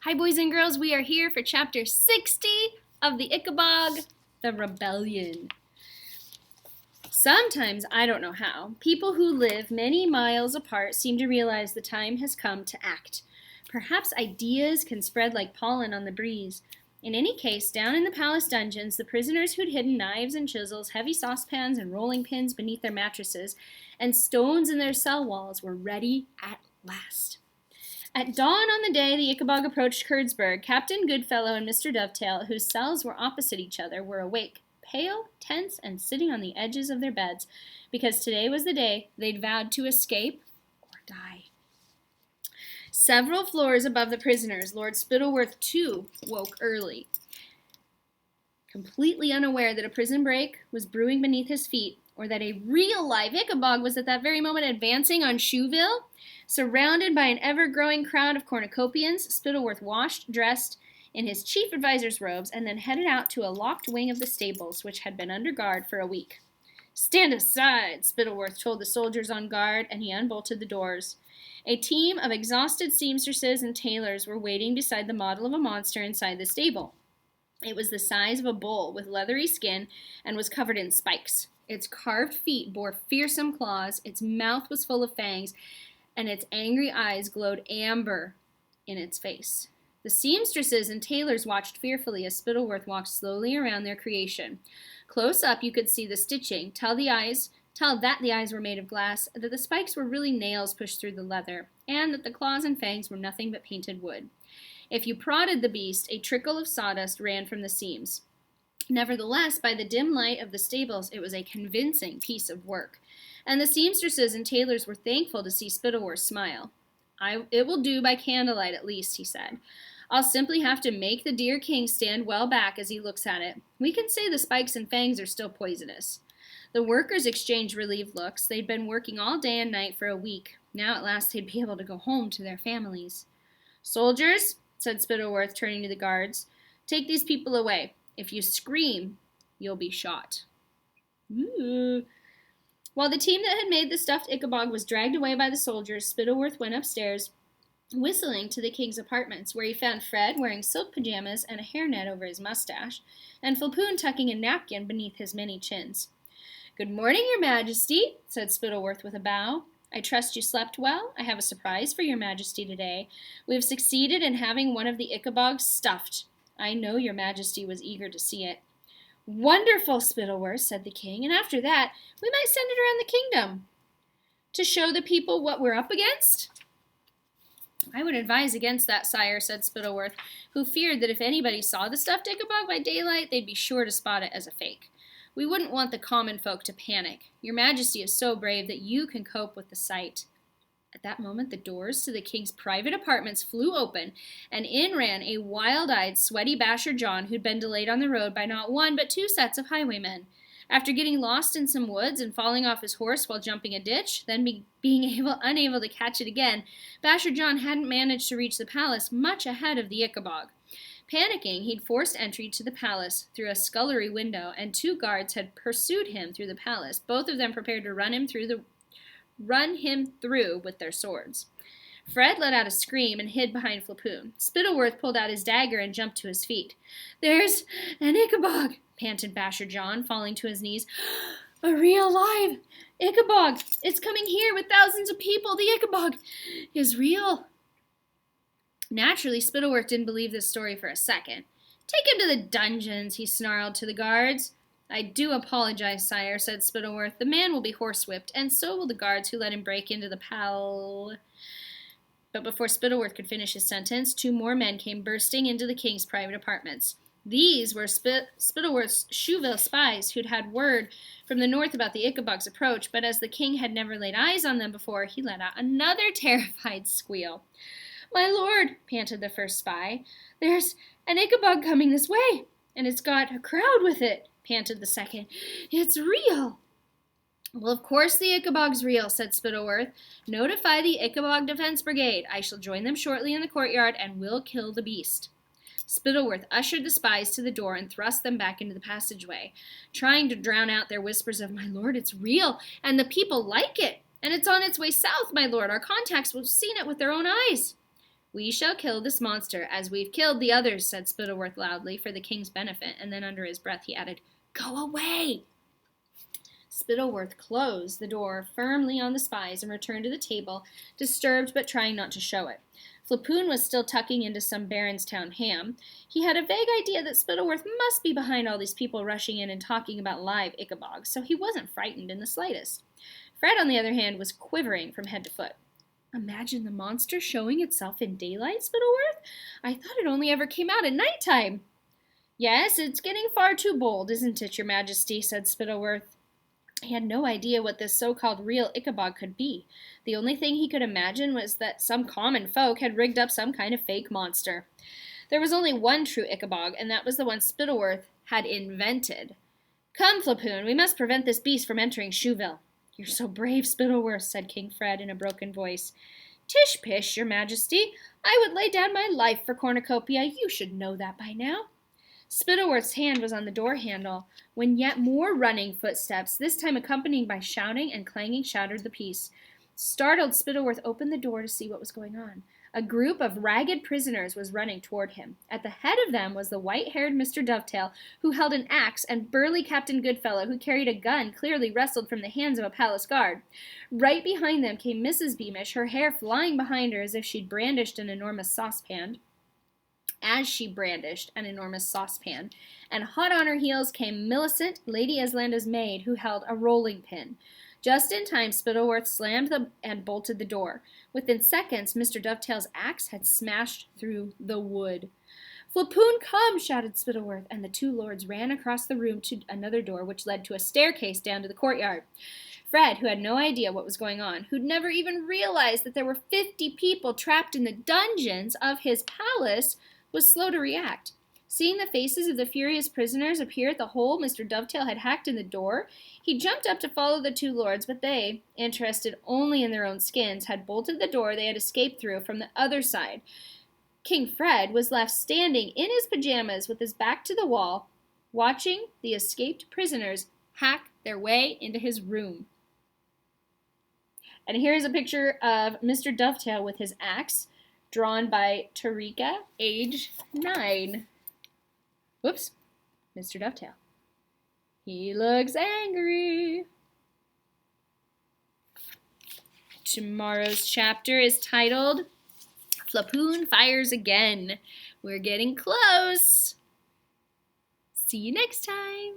Hi, boys and girls. We are here for chapter 60 of the Ickabog, the Rebellion. Sometimes, I don't know how, people who live many miles apart seem to realize the time has come to act. Perhaps ideas can spread like pollen on the breeze. In any case, down in the palace dungeons, the prisoners who'd hidden knives and chisels, heavy saucepans and rolling pins beneath their mattresses, and stones in their cell walls were ready at last. At dawn on the day the Ickabog approached Curdsburg, Captain Goodfellow and Mr. Dovetail, whose cells were opposite each other, were awake, pale, tense, and sitting on the edges of their beds, because today was the day they'd vowed to escape or die. Several floors above the prisoners, Lord Spittleworth, too, woke early. Completely unaware that a prison break was brewing beneath his feet, or that a real live Ickabog was at that very moment advancing on Shoeville, surrounded by an ever-growing crowd of cornucopians, Spittleworth washed, dressed in his chief advisor's robes, and then headed out to a locked wing of the stables, which had been under guard for a week. "Stand aside," Spittleworth told the soldiers on guard, and he unbolted the doors. A team of exhausted seamstresses and tailors were waiting beside the model of a monster inside the stable. It was the size of a bull, with leathery skin, and was covered in spikes. Its carved feet bore fearsome claws, its mouth was full of fangs, and its angry eyes glowed amber in its face. The seamstresses and tailors watched fearfully as Spittleworth walked slowly around their creation. Close up, you could see the stitching, tell that the eyes were made of glass, that the spikes were really nails pushed through the leather, and that the claws and fangs were nothing but painted wood. If you prodded the beast, a trickle of sawdust ran from the seams. Nevertheless, by the dim light of the stables, it was a convincing piece of work, and the seamstresses and tailors were thankful to see Spittleworth smile. "It will do by candlelight at least," he said. "I'll simply have to make the dear king stand well back as he looks at it. We can say the spikes and fangs are still poisonous." The workers exchanged relieved looks. They'd been working all day and night for a week. Now at last they'd be able to go home to their families. "Soldiers," said Spittleworth, turning to the guards, "take these people away. If you scream, you'll be shot." Ooh. While the team that had made the stuffed Ickabog was dragged away by the soldiers, Spittleworth went upstairs, whistling, to the king's apartments, where he found Fred wearing silk pajamas and a hairnet over his mustache, and Flappoon tucking a napkin beneath his many chins. "Good morning, Your Majesty," said Spittleworth with a bow. "I trust you slept well. I have a surprise for Your Majesty today. We have succeeded in having one of the Ickabogs stuffed. I know Your Majesty was eager to see it." "Wonderful, Spittleworth," said the king, "and after that, we might send it around the kingdom to show the people what we're up against." "I would advise against that, sire," said Spittleworth, who feared that if anybody saw the stuffed Ickabog by daylight, they'd be sure to spot it as a fake. "We wouldn't want the common folk to panic. Your Majesty is so brave that you can cope with the sight." At that moment, the doors to the king's private apartments flew open, and in ran a wild-eyed, sweaty Basher John who'd been delayed on the road by not one but two sets of highwaymen. After getting lost in some woods and falling off his horse while jumping a ditch, then being unable to catch it again, Basher John hadn't managed to reach the palace much ahead of the Ickabog. Panicking, he'd forced entry to the palace through a scullery window, and two guards had pursued him through the palace, both of them prepared to run him through with their swords. Fred let out a scream and hid behind Flappoon. Spittleworth pulled out his dagger and jumped to his feet. "There's an Ickabog," panted Basher John, falling to his knees. "A real live Ickabog! It's coming here with thousands of people! The Ickabog is real!" Naturally, Spittleworth didn't believe this story for a second. "Take him to the dungeons," he snarled to the guards. "I do apologize, sire," said Spittleworth. "The man will be horsewhipped, and so will the guards who let him break into the But before Spittleworth could finish his sentence, two more men came bursting into the king's private apartments. These were Spittleworth's Shoeville spies, who'd had word from the north about the Ickabog's approach, but as the king had never laid eyes on them before, he let out another terrified squeal. "My lord," panted the first spy, "there's an Ickabog coming this way, and it's got a crowd with it," panted the second. "It's real." "Well, of course the Ickabog's real," said Spittleworth. "Notify the Ickabog Defense Brigade. I shall join them shortly in the courtyard, and we'll kill the beast." Spittleworth ushered the spies to the door and thrust them back into the passageway, trying to drown out their whispers of, "My lord, it's real, and the people like it, and it's on its way south, my lord. Our contacts have seen it with their own eyes." We shall kill this monster as we've killed the others, said Spittleworth loudly for the king's benefit, and then under his breath he added, Go away! Spittleworth closed the door firmly on the spies and returned to the table, disturbed but trying not to show it. Flapoon was still tucking into some Baronstown ham. He had a vague idea that Spittleworth must be behind all these people rushing in and talking about live Ickabog, so he wasn't frightened in the slightest. Fred, on the other hand, was quivering from head to foot. Imagine the monster showing itself in daylight, Spittleworth? I thought it only ever came out at night-time. Yes, it's getting far too bold, isn't it, Your Majesty, said Spittleworth. He had no idea what this so-called real Ickabog could be. The only thing he could imagine was that some common folk had rigged up some kind of fake monster. There was only one true Ickabog, and that was the one Spittleworth had invented. Come, Flapoon, we must prevent this beast from entering Shoeville. You're so brave, Spittleworth, said King Fred in a broken voice. Tish-pish, Your Majesty. I would lay down my life for cornucopia. You should know that by now. Spittleworth's hand was on the door handle when yet more running footsteps, this time accompanied by shouting and clanging, shattered the peace. Startled, Spittleworth opened the door to see what was going on. A group of ragged prisoners was running toward him. At the head of them was the white-haired Mr. Dovetail, who held an axe, and burly Captain Goodfellow, who carried a gun clearly wrestled from the hands of a palace guard. Right behind them came Mrs. Beamish, her hair flying behind her as if she'd brandished an enormous saucepan. And hot on her heels came Millicent, Lady Eslanda's maid, who held a rolling pin. Just in time, Spittleworth slammed and bolted the door. Within seconds, Mr. Dovetail's axe had smashed through the wood. Flapoon, come, shouted Spittleworth, and the two lords ran across the room to another door, which led to a staircase down to the courtyard. Fred, who had no idea what was going on, who'd never even realized that there were 50 people trapped in the dungeons of his palace, was slow to react. Seeing the faces of the furious prisoners appear at the hole Mr. Dovetail had hacked in the door, he jumped up to follow the two lords, but they, interested only in their own skins, had bolted the door they had escaped through from the other side. King Fred was left standing in his pajamas with his back to the wall, watching the escaped prisoners hack their way into his room. And here's a picture of Mr. Dovetail with his axe, drawn by Tarika, age 9. Whoops, Mr. Dovetail. He looks angry. Tomorrow's chapter is titled Flapoon Fires Again. We're getting close. See you next time.